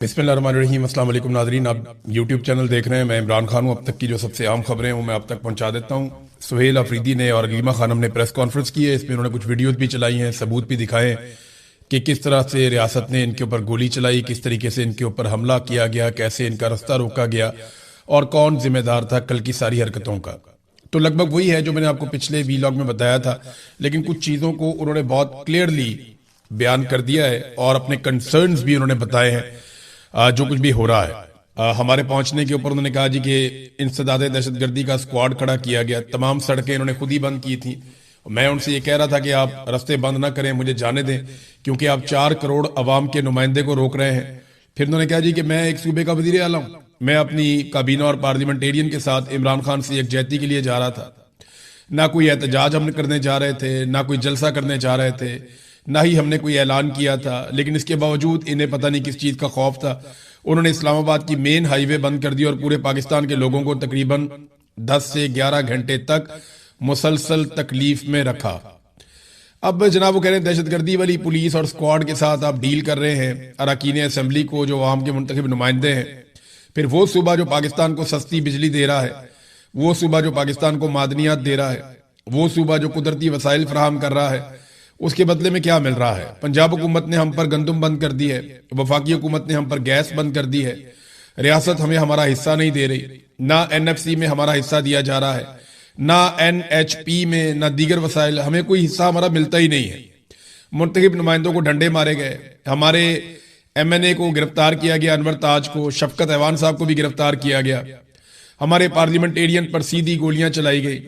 बिस्मिल्लाहिर्रहमानिर्रहीम। अस्सलाम वालेकुम नाज़रीन, आप यूट्यूब चैनल देख रहे हैं। मैं इमरान खान हूँ। अब तक की जो सबसे आम खबरें हैं वो मैं आप तक पहुँचा देता हूँ। सुहेल अफरीदी ने और अलीमा खानम ने प्रेस कॉन्फ्रेंस की है। इसमें उन्होंने कुछ वीडियोज़ भी चलाई हैं, सबूत भी दिखाए कि किस तरह से रियासत ने इनके ऊपर गोली चलाई, किस तरीके से इनके ऊपर हमला किया गया, कैसे इनका रास्ता रोका गया और कौन जिम्मेदार था कल की सारी हरकतों का। तो लगभग वही है जो मैंने आपको पिछले वीलॉग में बताया था, लेकिन कुछ चीज़ों को उन्होंने बहुत क्लियरली बयान कर दिया है और अपने कंसर्न्स भी उन्होंने बताए हैं जो कुछ भी हो रहा है। हमारे पहुंचने के ऊपर उन्होंने कहा जी कि इंसदाद दहशतगर्दी का स्क्वाड खड़ा किया गया, तमाम सड़कें इन्होंने खुद ही बंद की थी। मैं उनसे ये कह रहा था कि आप रास्ते बंद ना करें, मुझे जाने दें, क्योंकि आप 4 करोड़ अवाम के नुमाइंदे को रोक रहे हैं। फिर उन्होंने कहा जी कि मैं एक सूबे का वजीर आला हूं, मैं अपनी काबीना और पार्लियामेंटेरियन के साथ इमरान खान से यकजहती के लिए जा रहा था। ना कोई एहतजाज हम करने जा रहे थे, ना कोई जलसा करने जा रहे थे, ना ही हमने कोई ऐलान किया था। लेकिन इसके बावजूद इन्हें पता नहीं किस चीज़ का खौफ था, उन्होंने इस्लामाबाद की मेन हाईवे बंद कर दी और पूरे पाकिस्तान के लोगों को तकरीबन 10 से 11 घंटे तक मुसलसल तकलीफ में रखा। अब जनाब वो कह रहे हैं दहशतगर्दी वाली पुलिस और स्क्वाड के साथ आप डील कर रहे हैं अरकान असम्बली को, जो आवाम के मुंतखब नुमाइंदे हैं। फिर वो सूबा जो पाकिस्तान को सस्ती बिजली दे रहा है, वो सूबा जो पाकिस्तान को मादनियात दे रहा है, वो सूबा जो कुदरती वसाइल फराहम कर रहा है, उसके बदले में क्या मिल रहा है? पंजाब हुकूमत ने हम पर गंदम बंद कर दी है, वफाकी हुकूमत ने हम पर गैस बंद कर दी है, रियासत हमें हमारा हिस्सा नहीं दे रही, ना NFC में हमारा हिस्सा दिया जा रहा है, ना NHP में, ना दीगर वसाइल, हमें कोई हिस्सा हमारा मिलता ही नहीं है। मुंतखब नुमाइंदों को डंडे मारे गए, हमारे MNA को गिरफ्तार किया गया, अनवर ताज को, शफकत ऐवान साहब को भी गिरफ्तार किया गया, हमारे पार्लियामेंटेरियन पर सीधी गोलियां चलाई गई,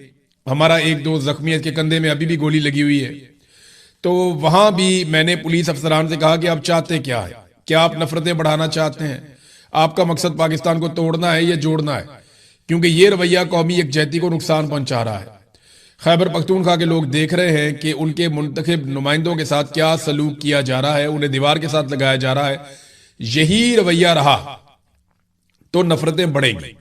हमारा एक दोस्त जख्मी है, इसके कंधे में अभी भी गोली लगी हुई है। तो वहां भी मैंने पुलिस अफसरान से कहा कि आप चाहते क्या है? क्या आप नफरतें बढ़ाना चाहते हैं? आपका मकसद पाकिस्तान को तोड़ना है या जोड़ना है? क्योंकि ये रवैया कौमी यकजहती को नुकसान पहुंचा रहा है। खैबर पख्तूनख्वा के लोग देख रहे हैं कि उनके मुंतखब नुमाइंदों के साथ क्या सलूक किया जा रहा है, उन्हें दीवार के साथ लगाया जा रहा है। यही रवैया रहा तो नफरतें बढ़ेंगी।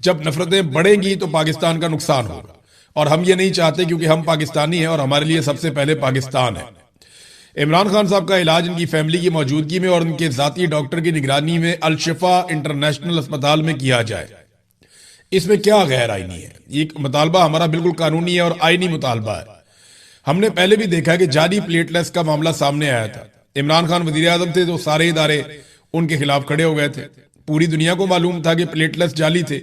जब नफरतें बढ़ेंगी तो पाकिस्तान का नुकसान होगा, और हम ये नहीं चाहते, क्योंकि हम पाकिस्तानी हैं और हमारे लिए सबसे पहले पाकिस्तान है। इमरान खान साहब का इलाज इनकी फैमिली की मौजूदगी में और उनके जाती डॉक्टर की निगरानी में अल-शिफा इंटरनेशनल अस्पताल में किया जाए। इसमें क्या गैर आईनी है? ये मुतालबा हमारा बिल्कुल कानूनी है और आईनी मुतालबा है। हमने पहले भी देखा है कि जाली प्लेटलेट्स का मामला सामने आया था। इमरान खान वजीर आजम थे तो सारे इदारे उनके खिलाफ खड़े हो गए थे। पूरी दुनिया को मालूम था कि प्लेटलेट्स जाली थे,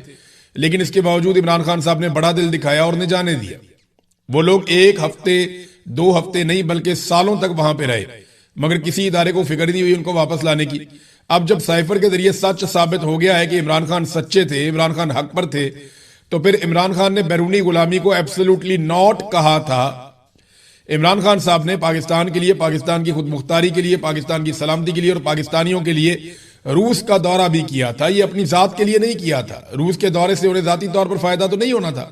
लेकिन इसके बावजूद इमरान खान साहब ने बड़ा दिल दिखाया और उन्हें जाने दिया। वो लोग 1 हफ्ते 2 हफ्ते नहीं बल्कि सालों तक वहां पे रहे, मगर किसी इदारे को फिक्र नहीं हुई उनको वापस लाने की। अब जब साइफर के जरिए सच साबित हो गया है कि इमरान खान सच्चे थे, इमरान खान हक पर थे, तो फिर इमरान खान ने बैरूनी गुलामी को एब्सोल्युटली नॉट कहा था। इमरान खान साहब ने पाकिस्तान के लिए, पाकिस्तान की खुद मुख्तारी के लिए, पाकिस्तान की सलामती के लिए और पाकिस्तानियों के लिए रूस का दौरा भी किया था। ये अपनी जात के लिए नहीं किया था। रूस के दौरे से उन्हें जाती तौर पर फायदा तो नहीं होना था,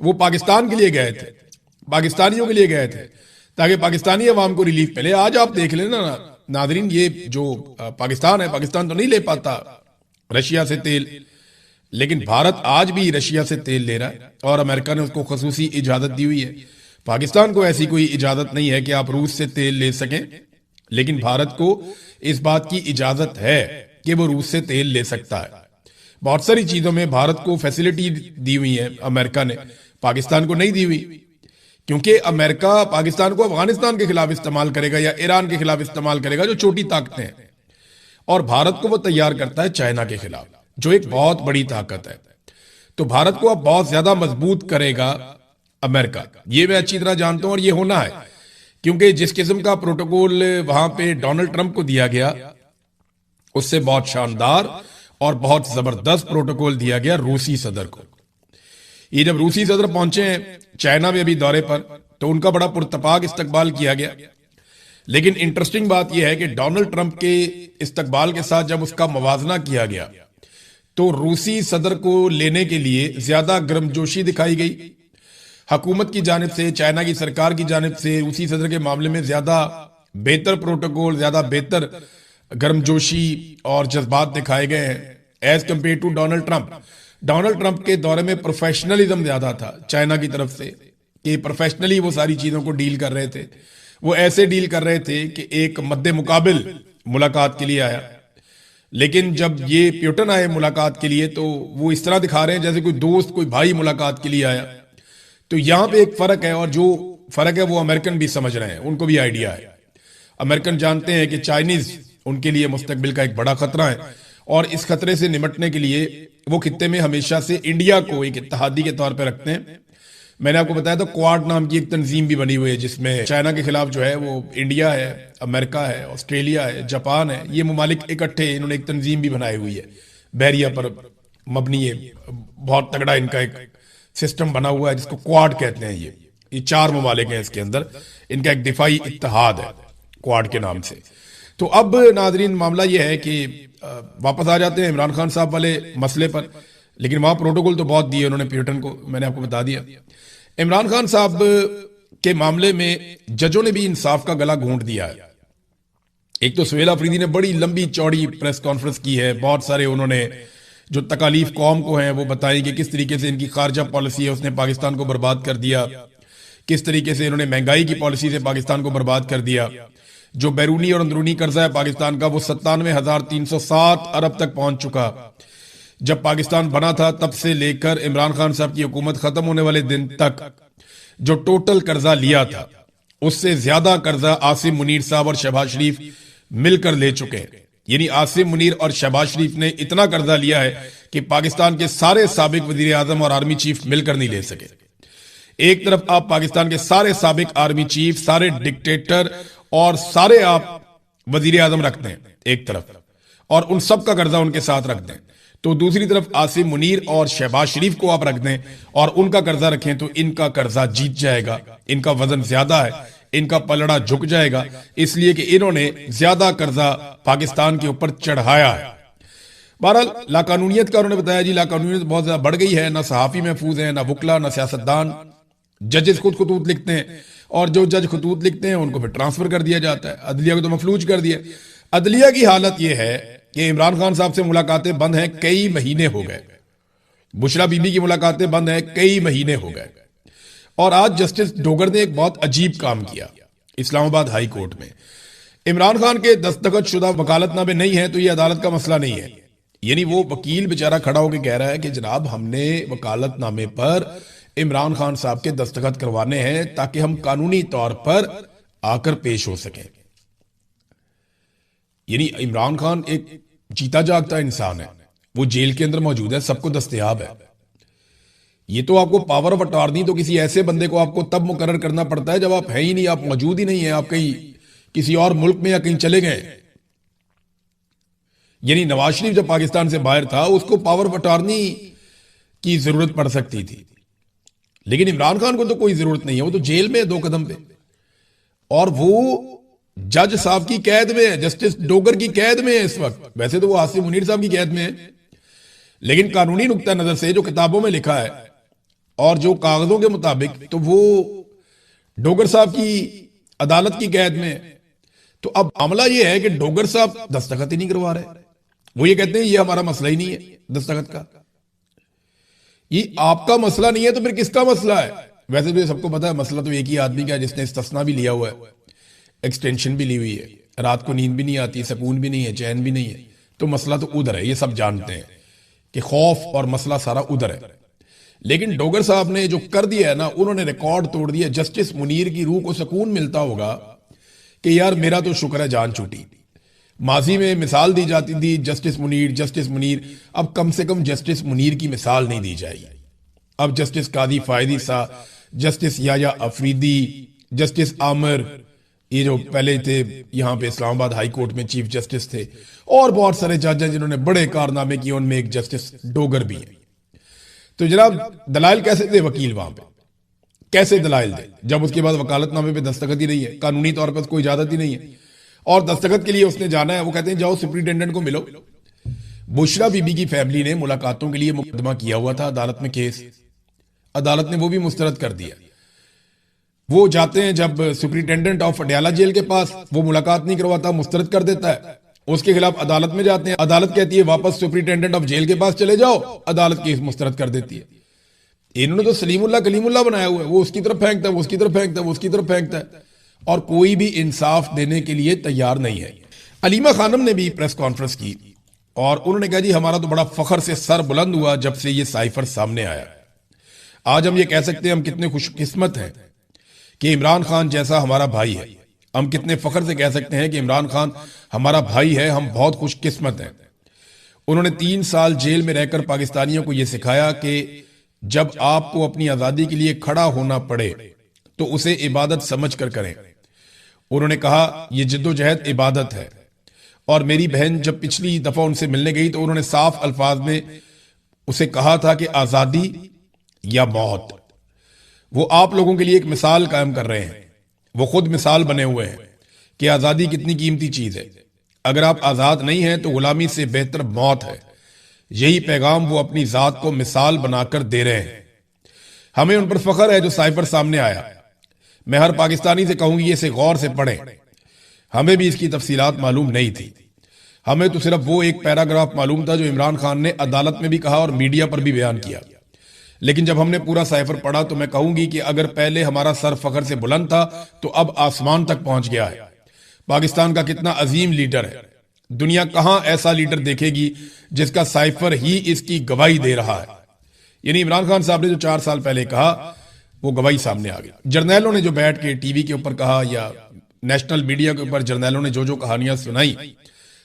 वो पाकिस्तान के लिए गए थे, पाकिस्तानियों के लिए गए थे, ताकि पाकिस्तानी अवाम को रिलीफ मिले। आज आप देख लेना नादरीन, ये जो पाकिस्तान है, पाकिस्तान तो नहीं ले पाता रशिया से तेल, लेकिन भारत आज भी रशिया से तेल ले रहा है और अमेरिका ने उसको खसूसी इजाजत दी हुई है। पाकिस्तान को ऐसी कोई इजाजत नहीं है कि आप रूस से तेल ले सकें, लेकिन भारत को इस बात की इजाजत है कि वो रूस से तेल ले सकता है। बहुत सारी चीजों में भारत को फैसिलिटी दी हुई है अमेरिका ने, पाकिस्तान को नहीं दी हुई, क्योंकि अमेरिका पाकिस्तान को अफगानिस्तान के खिलाफ इस्तेमाल करेगा या ईरान के खिलाफ इस्तेमाल करेगा, जो छोटी ताकतें हैं, और भारत को वो तैयार करता है चाइना के खिलाफ, जो एक बहुत बड़ी ताकत है। तो भारत को अब बहुत ज्यादा मजबूत करेगा अमेरिका, ये मैं अच्छी तरह जानता हूं और ये होना है, क्योंकि जिस किस्म का प्रोटोकॉल वहां पे डोनाल्ड ट्रंप को दिया गया, उससे बहुत शानदार और बहुत जबरदस्त प्रोटोकॉल दिया गया रूसी सदर को। ये जब रूसी सदर पहुंचे हैं चाइना में अभी दौरे पर, तो उनका बड़ा पुरतपाक इस्तकबाल किया गया। लेकिन इंटरेस्टिंग बात यह है कि डोनाल्ड ट्रंप के इस्तकबाल के साथ जब उसका मवाजना किया गया, तो रूसी सदर को लेने के लिए ज्यादा गर्मजोशी दिखाई गई। हुकूमत की जानिब से, चाइना की सरकार की जानिब से रूसी सदर के मामले में ज्यादा बेहतर प्रोटोकॉल, ज्यादा बेहतर गर्मजोशी और जज्बात दिखाए गए हैं as compare to Donald Trump. Donald Trump के दौरे में प्रोफेशनलिज्म ज्यादा था चाइना की तरफ से, कि प्रोफेशनली वो सारी चीजों को डील कर रहे थे। वो ऐसे डील कर रहे थे कि एक मद्दे मुकाबिल मुलाकात के लिए आया, लेकिन जब ये प्यूटन आए मुलाकात के लिए तो वो इस तरह दिखा रहे हैं जैसे कोई दोस्त कोई भाई मुलाकात के लिए आया। तो यहां पे एक फर्क है, और जो फर्क है वो अमेरिकन भी समझ रहे हैं, उनको भी आइडिया है। अमेरिकन जानते हैं कि चाइनीज उनके लिए मुस्तकबिल का एक बड़ा खतरा है, और इस खतरे से निपटने के लिए वो खित्ते में हमेशा से इंडिया को एक इत्तेहादी के तौर पर रखते हैं। मैंने आपको बताया था क्वाड नाम की एक तंजीम भी बनी हुई है, जिसमें चाइना के खिलाफ जो है वो इंडिया है, अमेरिका है, ऑस्ट्रेलिया है, जापान है, ये ममालिक इकट्ठे इन्होंने एक तंजीम भी बनाई हुई है, बहरिया पर मबनी है, बहुत तगड़ा इनका एक सिस्टम बना हुआ है जिसको क्वाड कहते हैं। ये 4 ममालिक हैं इसके अंदर, इनका एक दिफाई इत्तेहाद है क्वाड के नाम से। तो अब नाजरीन मामला ये है कि वापस आ जाते हैं इमरान खान साहब वाले मसले पर, लेकिन वहां प्रोटोकॉल तो बहुत दिए उन्होंने प्यूटन को, मैंने आपको बता दिया। इमरान खान साहब के मामले में जजों ने भी इंसाफ का गला घोंट दिया है। एक तो सुहेल अफरीदी ने बड़ी लंबी चौड़ी प्रेस कॉन्फ्रेंस की है, बहुत सारे उन्होंने जो तकालीफ कौम को हैं वो बताई कि किस तरीके से इनकी खारजा पॉलिसी है उसने पाकिस्तान को बर्बाद कर दिया, किस तरीके से इन्होंने महंगाई की पॉलिसी से पाकिस्तान को बर्बाद कर दिया। जो बैरूनी और अंदरूनी कर्जा है पाकिस्तान का वो 97,307 अरब तक पहुंच चुका। जब पाकिस्तान बना था तब से लेकर इमरान खान साहब की हुकूमत खत्म होने वाले दिन तक जो टोटल कर्जा लिया था उससे ज्यादा कर्जा आसिम मुनीर साहब और शहबाज शरीफ मिलकर ले चुके हैं। यानी आसिम मुनीर और शहबाज शरीफ ने इतना कर्जा लिया है कि पाकिस्तान के सारे साबिक वजीर आजम और आर्मी चीफ मिलकर नहीं ले सके। एक तरफ आप पाकिस्तान के सारे साबिक आर्मी चीफ, सारे डिक्टेटर और सारे आप वजीर आजम रखते हैं एक तरफ, और उन सब का कर्जा उनके साथ रख दें, तो दूसरी तरफ आसिम मुनीर और शहबाज शरीफ को आप रख दें और उनका कर्जा रखें तो इनका कर्जा जीत जाएगा। इनका वजन ज्यादा है, इनका पलड़ा झुक जाएगा, इसलिए कि इन्होंने ज्यादा कर्जा पाकिस्तान के ऊपर चढ़ाया है। बहरहाल लाकानूनियत का उन्होंने बताया जी लाकानूनियत बहुत ज्यादा बढ़ गई है, ना सहाफी महफूज है, ना वकला, ना सियासतदान। जजेस खुद खतूत लिखते हैं और जो जज खतूत लिखते हैं उनको फिर ट्रांसफर कर दिया जाता है, अदलिया को तो मफलूज कर दिया। अदलिया की हालत यह है कि इमरान खान साहब से मुलाकातें बंद हैं, कई महीने हो गए। बुशरा बीबी की मुलाकातें बंद हैं, कई महीने हो गए। और आज जस्टिस डोगर ने एक बहुत अजीब काम किया इस्लामाबाद हाई कोर्ट में। इमरान खान के दस्तखत शुदा वकालतनामे नहीं है तो यह अदालत का मसला नहीं है। यानी वो वकील बेचारा खड़ा होकर कह रहा है कि जनाब हमने वकालतनामे पर इमरान खान साहब के दस्तखत करवाने हैं ताकि हम कानूनी तौर पर आकर पेश हो सकें। यानी इमरान खान एक जीता जागता इंसान है, वो जेल के अंदर मौजूद है, सबको दस्तयाब है। ये तो आपको पावर ऑफ अटॉर्नी तो किसी ऐसे बंदे को आपको तब मुकर्रर करना पड़ता है जब आप है ही नहीं, आप मौजूद ही नहीं है, आप कहीं किसी और मुल्क में या कहीं चले गए। यानी नवाज शरीफ जब पाकिस्तान से बाहर था उसको पावर ऑफ अटॉर्नी की जरूरत पड़ सकती थी, लेकिन इमरान खान को तो कोई जरूरत नहीं है, वो तो जेल में है 2 कदम पे, और वो जज साहब की कैद में है, जस्टिस डोगर की कैद में है इस वक्त। वैसे तो वो आसिम मुनीर साहब की कैद में है, लेकिन कानूनी नुक्ता नजर से जो किताबों में लिखा है और जो कागजों के मुताबिक तो वो डोगर साहब की अदालत की कैद में है। तो अब मामला ये है कि डोगर साहब दस्तखत ही नहीं करवा रहे। वो ये कहते हैं ये हमारा मसला ही नहीं है दस्तखत का, ये आपका मसला नहीं है तो फिर किसका मसला है? वैसे तो ये सबको पता है मसला तो एक ही आदमी का है जिसने इस्तिस्ना भी लिया हुआ है, एक्सटेंशन भी ली हुई है, रात को नींद भी नहीं आती, सुकून भी नहीं है, चैन भी नहीं है, तो मसला तो उधर है। ये सब जानते हैं कि खौफ और मसला सारा उधर है। लेकिन डोगर साहब ने जो कर दिया है ना, उन्होंने रिकॉर्ड तोड़ दिया। जस्टिस मुनीर की रूह को सुकून मिलता होगा कि यार मेरा तो शुक्र है जान छूटी। माजी में मिसाल दी जाती थी जस्टिस मुनीर, अब कम से कम जस्टिस मुनीर की मिसाल नहीं दी जाएगी। अब जस्टिस कादी फायदी सा, जस्टिस याया अफरीदी, जस्टिस आमिर, ये जो पहले थे यहां पे इस्लामाबाद हाई कोर्ट में चीफ जस्टिस थे, और बहुत सारे जज हैं जिन्होंने बड़े कारनामे किए, उनमें एक जस्टिस डोगर भी है। तो जनाब दलाइल कैसे दे वकील वहां पे, कैसे दलाइल दे जब उसके बाद वकालतनामे पे दस्तखत ही नहीं है, कानूनी तौर पर कोई इजाजत ही नहीं है, और दस्तखत के लिए उसने जाना है। वो कहते हैं जाओ सुप्रिंटेंडेंट को मिलो। बुशरा बीबी की फैमिली ने मुलाकातों के लिए मुकदमा किया हुआ था अदालत में केस, अदालत ने वो भी मुस्तरद कर दिया। वो जाते हैं जब सुप्रिंटेंडेंट ऑफ अडयाला जेल के पास, वो मुलाकात नहीं करवाता, मुस्तरद कर देता है। उसके खिलाफ अदालत में जाते हैं, अदालत कहती है वापस सुप्रिंटेंडेंट ऑफ जेल के पास चले जाओ, अदालत केस मुस्तरद कर देती है। इन्होंने तो सलीमुल्लाह कलीमुल्लाह बनाया हुआ है, वो उसकी तरफ फेंकता है, वो उसकी तरफ फेंकता है, वो उसकी तरफ फेंकता है, और कोई भी इंसाफ देने के लिए तैयार नहीं है। अलीमा खानम ने भी प्रेस कॉन्फ्रेंस की और उन्होंने कहा जी हमारा तो बड़ा फख्र से सर बुलंद हुआ जब से ये साइफर सामने आया। आज हम ये कह सकते हैं हम कितने खुशकिस्मत हैं कि इमरान खान जैसा हमारा भाई है। हम कितने फख्र से कह सकते हैं कि इमरान खान हमारा भाई है, हम बहुत खुशकिस्मत हैं। उन्होंने 3 साल जेल में रहकर पाकिस्तानियों को यह सिखाया कि जब आपको अपनी आजादी के लिए खड़ा होना पड़े तो उसे इबादत समझ कर करें। उन्होंने कहा यह जिद्दोजहद इबादत है। और मेरी बहन जब पिछली दफा उनसे मिलने गई तो उन्होंने साफ अल्फाज में उसे कहा था कि आजादी या मौत। वो आप लोगों के लिए एक मिसाल कायम कर रहे हैं, वो खुद मिसाल बने हुए हैं कि आजादी कितनी कीमती चीज है। अगर आप आजाद नहीं हैं तो गुलामी से बेहतर मौत है। यही पैगाम वो अपनी जात को मिसाल बनाकर दे रहे हैं। हमें उन पर फख्र है जो साइफर सामने आया। मैं हर पाकिस्तानी से कहूंगी इसे गौर से पढ़ें। हमें भी इसकी तफसीलात मालूम नहीं थी। हमें तो सिर्फ वो एक पैराग्राफ मालूम था जो इमरान खान ने अदालत में भी कहा और मीडिया पर भी बयान किया। लेकिन जब हमने पूरा साइफर पढ़ा तो मैं कहूंगी कि अगर पहले हमारा सर फख्र से बुलंद था तो अब आसमान तक पहुंच गया है। पाकिस्तान का कितना अजीम लीडर है। दुनिया कहां ऐसा लीडर देखेगी जिसका साइफर ही इसकी गवाही दे रहा है। यानी इमरान खान साहब ने जो 4 साल पहले कहा वो गवाही सामने आ गई। जर्नैलों ने जो बैठ के टीवी के ऊपर कहा या नेशनल मीडिया के ऊपर जर्नैलों ने जो जो कहानियां सुनाई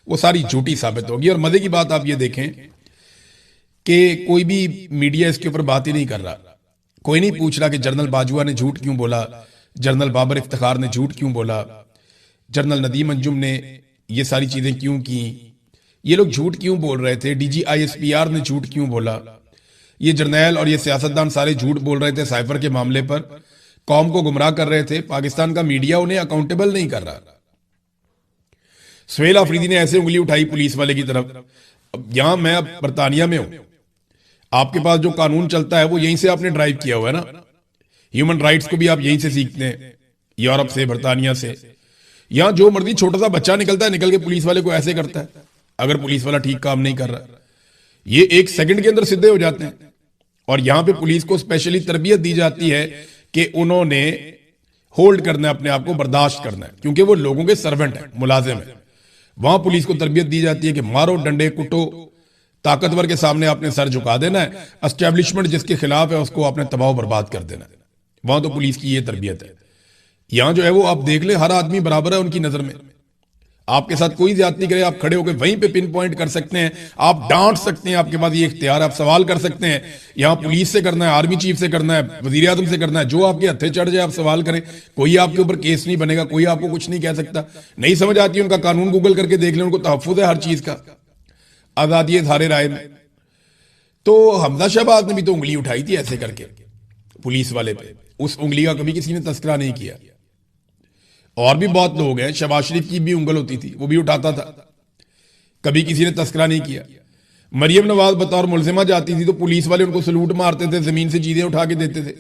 वो सारी झूठी साबित होगी। और मजे की बात आप ये देखें कि कोई भी मीडिया इसके ऊपर बात ही नहीं कर रहा। कोई नहीं पूछ रहा कि जनरल बाजवा ने झूठ क्यों बोला, जनरल बाबर इफ्तिखार ने झूठ क्यों बोला, जनरल नदीम अंजुम ने ये सारी चीजें क्यों की, ये लोग झूठ क्यों बोल रहे थे, DGISPR ने झूठ क्यों बोला, ये जर्नैल और ये सियासतदान सारे झूठ बोल रहे थे साइफर के मामले पर, कौम को गुमराह कर रहे थे। पाकिस्तान का मीडिया उन्हें अकाउंटेबल नहीं कर रहा। सुहेल अफरीदी ने ऐसे उंगली उठाई पुलिस वाले की तरफ। यहां मैं अब बरतानिया में हूं, आपके पास जो कानून चलता है वो यहीं से आपने ड्राइव किया हुआ है ना। ह्यूमन राइट्स को भी आप यहीं से सीखते हैं, यूरोप से, बरतानिया से। यहां जो मर्जी छोटा सा बच्चा निकलता है, निकल के पुलिस वाले को ऐसे करता है। अगर पुलिस वाला ठीक काम नहीं कर रहा, ये 1 सेकंड के अंदर सीधे हो जाते हैं। और यहां पे पुलिस को स्पेशली तरबियत दी जाती है कि उन्होंने होल्ड करना है, अपने आप को बर्दाश्त करना है, क्योंकि वो लोगों के सर्वेंट है, मुलाजिम है। वहां पुलिस को तरबियत दी जाती है कि मारो, डंडे कुटो, ताकतवर के सामने आपने सर झुका देना है, एस्टेब्लिशमेंट जिसके खिलाफ है उसको आपने तबाह बर्बाद कर देना है। वहां तो पुलिस की ये तरबियत है। यहां जो है वो आप देख ले, हर आदमी बराबर है उनकी नजर में। आपके साथ कोई ज्यादती करे, आप खड़े होकर वहीं पे पिन पॉइंट कर सकते हैं, आप डांट सकते हैं, आपके पास ये इख्तियार है, आप सवाल कर सकते हैं। यहां पुलिस से करना है, आर्मी चीफ से करना है, वजीर आजम से करना है, जो आपके हथे चढ़ जाए आप सवाल करें। कोई आपके ऊपर केस नहीं बनेगा, कोई आपको कुछ नहीं कह सकता। नहीं समझ आती उनका कानून गूगल करके देख लें, उनको तहफ्फुज़ है हर चीज का, आजादी है सारे राय में। तो हमजा शहबाज ने भी तो उंगली उठाई थी ऐसे करके पुलिस वाले पे, उस उंगली का कभी किसी ने तस्करा नहीं किया। और भी बहुत लोग हैं, शहबाज शरीफ की भी उंगल होती थी, वो भी उठाता था, कभी किसी ने तस्करा नहीं किया। मरियम नवाज बतौर मुलजिमा जाती थी तो पुलिस वाले उनको सलूट मारते थे, जमीन से चीजें उठा के देते थे,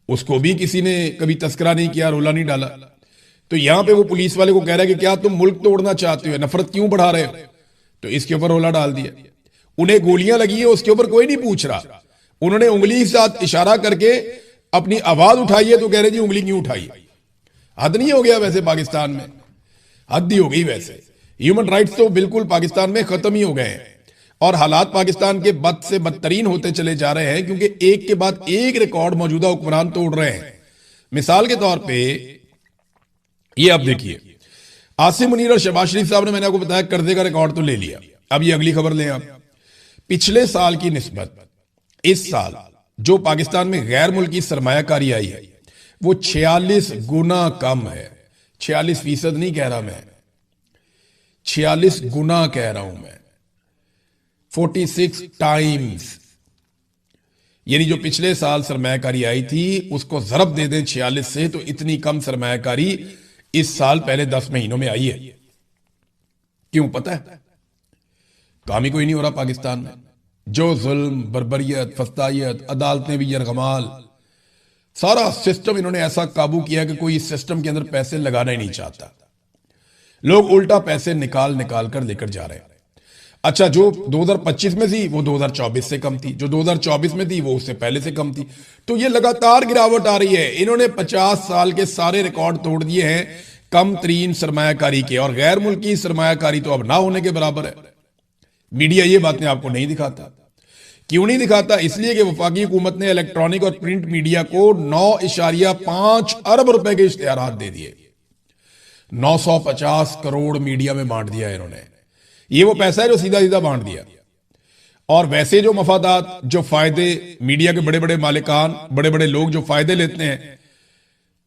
उसको भी किसी ने कभी तस्करा नहीं किया, रोला नहीं डाला। तो यहां पे वो पुलिस वाले को कह रहा है कि क्या तुम मुल्क तोड़ना चाहते हो, नफरत क्यों बढ़ा रहे हो, तो इसके ऊपर रोला डाल दिया। उन्हें गोलियां लगी है, उसके ऊपर कोई नहीं पूछ रहा। उन्होंने उंगली के साथ इशारा करके अपनी आवाज उठाई है तो कह रहे जी उंगली क्यों उठाई। हद नहीं हो गया वैसे पाकिस्तान में, हद ही हो गई वैसे। ह्यूमन राइट्स तो बिल्कुल पाकिस्तान में खत्म ही हो गए हैं और हालात पाकिस्तान के बद से बदतरीन होते चले जा रहे हैं, क्योंकि एक के बाद एक रिकॉर्ड मौजूदा हुक्मरान तोड़ रहे हैं। मिसाल के तौर पे ये आप देखिए, आसिम मुनीर और शहबाज शरीफ साहब ने, मैंने आपको बताया, कर्जे का रिकॉर्ड तो ले लिया। अब ये अगली खबर लें आप। पिछले साल की निस्बत इस साल जो पाकिस्तान में गैर मुल्की सरमायाकारी आई है वो 46 गुना कम है। 46% नहीं कह रहा मैं, 46 गुना कह रहा हूं मैं, 46 टाइम्स। यानी जो पिछले साल सरमायाकारी आई थी उसको जरब दे दें 46 से, तो इतनी कम सरमायाकारी इस साल पहले 10 महीनों में आई है। क्यों पता है? काम ही कोई नहीं हो रहा पाकिस्तान में। जो जुल्म, बर्बरियत, फस्तायत, अदालतें भी यरगमाल, सारा सिस्टम इन्होंने ऐसा काबू किया कि कोई इस सिस्टम के अंदर पैसे लगाना ही नहीं चाहता। लोग उल्टा पैसे निकाल निकाल कर लेकर जा रहे हैं। अच्छा, जो 2025 में थी वो 2024 से कम थी, जो 2024 में थी वो उससे पहले से कम थी। तो ये लगातार गिरावट आ रही है। इन्होंने 50 साल के सारे रिकॉर्ड तोड़ दिए हैं कम तरीन सरमायाकारी के, और गैर मुल्की सरमायाकारी तो अब ना होने के बराबर है। मीडिया ये बातें आपको नहीं दिखाता। क्यों नहीं दिखाता? इसलिए कि वफाकी हुकूमत ने इलेक्ट्रॉनिक और प्रिंट मीडिया को 9.5 अरब रुपए के इश्तिहारात दे दिए। 950 करोड़ मीडिया में बांट दिया इन्होंने। ये वो पैसा है जो सीधा सीधा बांट दिया। और वैसे जो मफादात, जो फायदे मीडिया के बड़े बड़े मालिकान, बड़े बड़े लोग जो फायदे लेते हैं,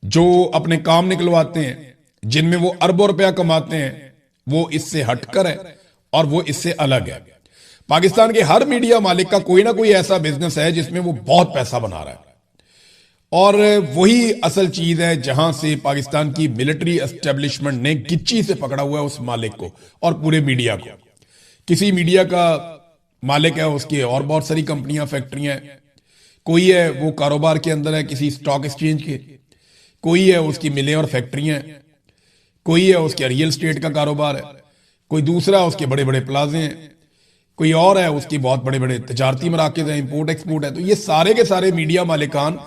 जो अपने काम निकलवाते हैं, जिनमें वो अरबों रुपया कमाते हैं, वो इससे हटकर है और वो इससे अलग है। पाकिस्तान के हर मीडिया मालिक का कोई ना कोई ऐसा बिजनेस है जिसमें वो बहुत पैसा बना रहा है, और वही असल चीज है जहां से पाकिस्तान की मिलिट्री एस्टेब्लिशमेंट ने गिच्ची से पकड़ा हुआ है उस मालिक को और पूरे मीडिया को। किसी मीडिया का मालिक है, उसकी और बहुत सारी कंपनियां, फैक्ट्रियां हैं। कोई है वो कारोबार के अंदर है किसी स्टॉक एक्सचेंज के, कोई है उसकी मिलें और फैक्ट्रियां हैं, कोई है उसके रियल स्टेट का कारोबार है, कोई दूसरा उसके बड़े बड़े प्लाजे हैं, कोई और है उसकी बहुत बड़े बड़े तजारती मराकज़ हैं, इंपोर्ट एक्सपोर्ट है। तो ये सारे के सारे मीडिया मालिकान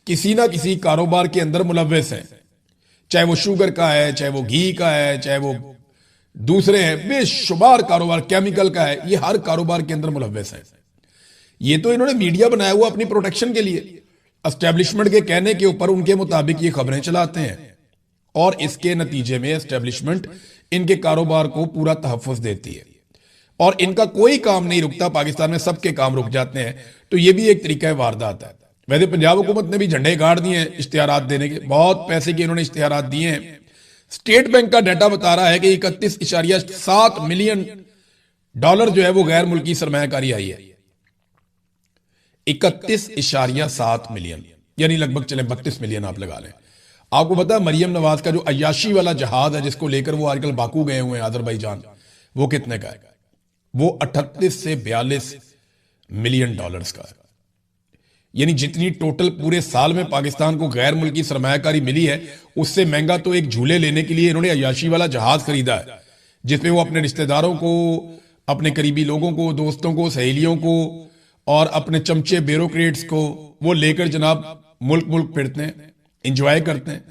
किसी ना किसी कारोबार के अंदर मुलव्वस हैं, चाहे वो शुगर का है, चाहे वो घी का है, चाहे वो दूसरे हैं, बेशुमार कारोबार, केमिकल का है, ये हर कारोबार के अंदर मुलव्वस है। ये तो इन्होंने मीडिया बनाया हुआ अपनी प्रोटेक्शन के लिए, एस्टेब्लिशमेंट के कहने के ऊपर उनके मुताबिक ये खबरें चलाते हैं, और इसके नतीजे में एस्टेब्लिशमेंट इनके कारोबार को पूरा तहफ़्फ़ुज़ देती है और इनका कोई काम नहीं रुकता। पाकिस्तान में सबके काम रुक जाते हैं। तो ये भी एक तरीका वारदात है। वैसे पंजाब हुकूमत ने भी झंडे गाड़ दिए हैं इश्तिहारात देने के, बहुत पैसे के इन्होंने इश्तिहारात दिए हैं। स्टेट बैंक का डाटा बता रहा है कि 31.7 मिलियन डॉलर जो है वो गैर मुल्की सरमायाकारी आई है। 31.7 मिलियन, यानी लगभग चले 32 मिलियन आप लगा लें। आपको पता है मरियम नवाज का जो अय्याशी वाला जहाज है जिसको लेकर वो आजकल बाकू गए हुए हैं अजरबैजान, वो कितने का है? वो 38 से 42 मिलियन डॉलर्स का है। यानी जितनी टोटल पूरे साल में पाकिस्तान को गैर मुल्की सरमायाकारी मिली है, उससे महंगा तो एक झूले लेने के लिए इन्होंने अय्याशी वाला जहाज खरीदा है, जिसमें वो अपने रिश्तेदारों को, अपने करीबी लोगों को, दोस्तों को, सहेलियों को और अपने चमचे ब्यूरोक्रेट्स को वो लेकर जनाब मुल्क मुल्क फिरते हैं, इंजॉय करते हैं।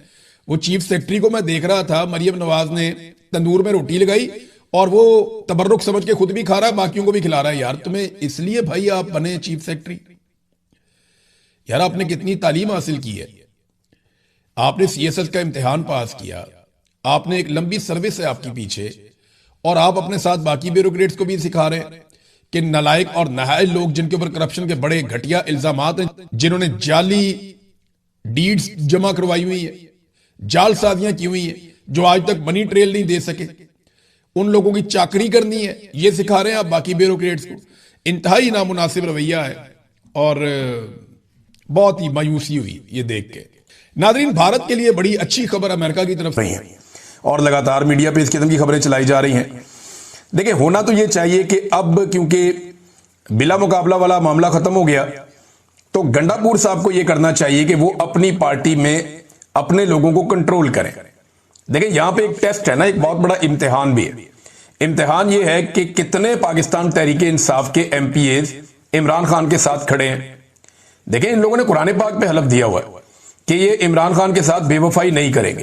वो चीफ सेक्रेटरी को मैं देख रहा था, मरियम नवाज ने तंदूर में रोटी लगाई और वो तबर्रुक समझ के खुद भी खा रहा है, बाकियों को भी खिला रहा है। यार तुम्हें इसलिए भाई आप बने चीफ सेक्रेटरी? यार आपने कितनी तालीम हासिल की है, आपने सीएसएस का इम्तिहान पास किया, आपने एक लंबी सर्विस है आपके पीछे, और आप अपने साथ बाकी ब्यूरोक्रेट्स को भी सिखा रहे हैं कि नालायक और नाहल लोग जिनके ऊपर करप्शन के बड़े घटिया इल्जामात हैं, जिन्होंने जाली डीड्स जमा करवाई हुई है, जाल साजियां की हुई है, जो आज तक मनी ट्रेल नहीं दे सके, उन लोगों की चाकरी करनी है, ये सिखा रहे हैं आप बाकी ब्यूरोक्रेट्स को। इंतहाई नामुनासिब रवैया है और बहुत ही मायूसी हुई ये देख के। नाज़रीन, भारत के लिए बड़ी अच्छी खबर अमेरिका की तरफ नहीं है और लगातार मीडिया पे इस किस्म की खबरें चलाई जा रही हैं। देखिए, होना तो ये चाहिए कि अब क्योंकि बिला मुकाबला वाला मामला खत्म हो गया, तो गंडापुर साहब को यह करना चाहिए कि वो अपनी पार्टी में अपने लोगों को कंट्रोल करें। देखिए, यहां पे एक टेस्ट है ना, एक बहुत बड़ा इम्तिहान भी है। इम्तिहान ये है कि कितने पाकिस्तान तहरीक इंसाफ के एमपीएज इमरान खान के साथ खड़े हैं। देखिए, इन लोगों ने कुरान पाक पे हलफ दिया हुआ है कि ये इमरान खान के साथ बेवफाई नहीं करेंगे।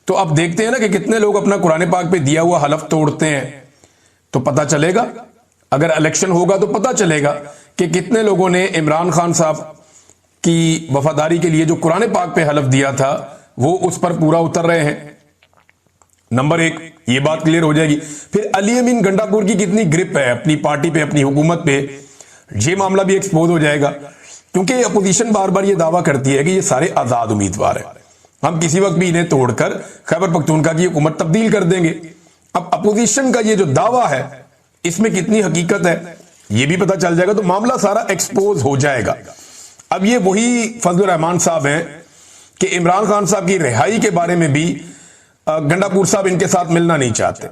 तो अब देखते हैं ना कि कितने लोग अपना कुरान पाक पे दिया हुआ हलफ तोड़ते हैं, तो पता चलेगा। अगर इलेक्शन होगा तो पता चलेगा कि कितने लोगों ने इमरान खान साहब की वफादारी के लिए जो कुरान पाक पे हलफ दिया था वो उस पर पूरा उतर रहे हैं। नंबर एक, ये बात क्लियर हो जाएगी। फिर अली अमीन गंडापुर की कितनी ग्रिप है अपनी पार्टी पे, अपनी हुकूमत पे, ये मामला भी एक्सपोज हो जाएगा। क्योंकि अपोजिशन बार बार ये दावा करती है कि ये सारे आजाद उम्मीदवार हैं, हम किसी वक्त भी इन्हें तोड़कर खैबर पख्तूनख्वा की हुकूमत तब्दील कर देंगे। अब अपोजिशन का ये जो दावा है इसमें कितनी हकीकत है ये भी पता चल जाएगा, तो मामला सारा एक्सपोज हो जाएगा। अब ये वही फजल रहमान साहब हैं कि इमरान खान साहब की रिहाई के बारे में भी गंडापुर साहब इनके साथ मिलना नहीं चाहते,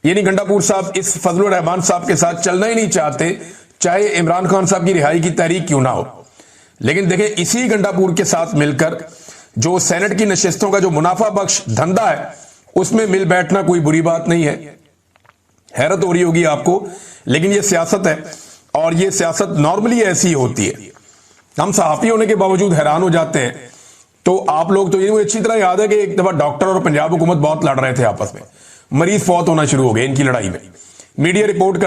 यानी गंडापुर साहब इस फजल रहमान साहब के साथ चलना ही नहीं चाहते, चाहे इमरान खान साहब की रिहाई की तहरीक क्यों ना हो। लेकिन देखिए, इसी गंडापुर के साथ मिलकर जो सेनेट की नशिस्तों का जो मुनाफा बख्श धंधा है उसमें मिल बैठना कोई बुरी बात नहीं है। हैरत हो रही होगी आपको, लेकिन ये सियासत है और ये सियासत नॉर्मली ऐसी होती है। हम सहाफी होने के बावजूद हैरान हो जाते हैं तो आप लोग तो ये मुझे अच्छी तरह याद है कि एक दफा डॉक्टर और पंजाब हुकूमत बहुत लड़ रहे थे आपस में, मरीज फौत होना शुरू हो गए इनकी लड़ाई में। मीडिया रिपोर्ट कर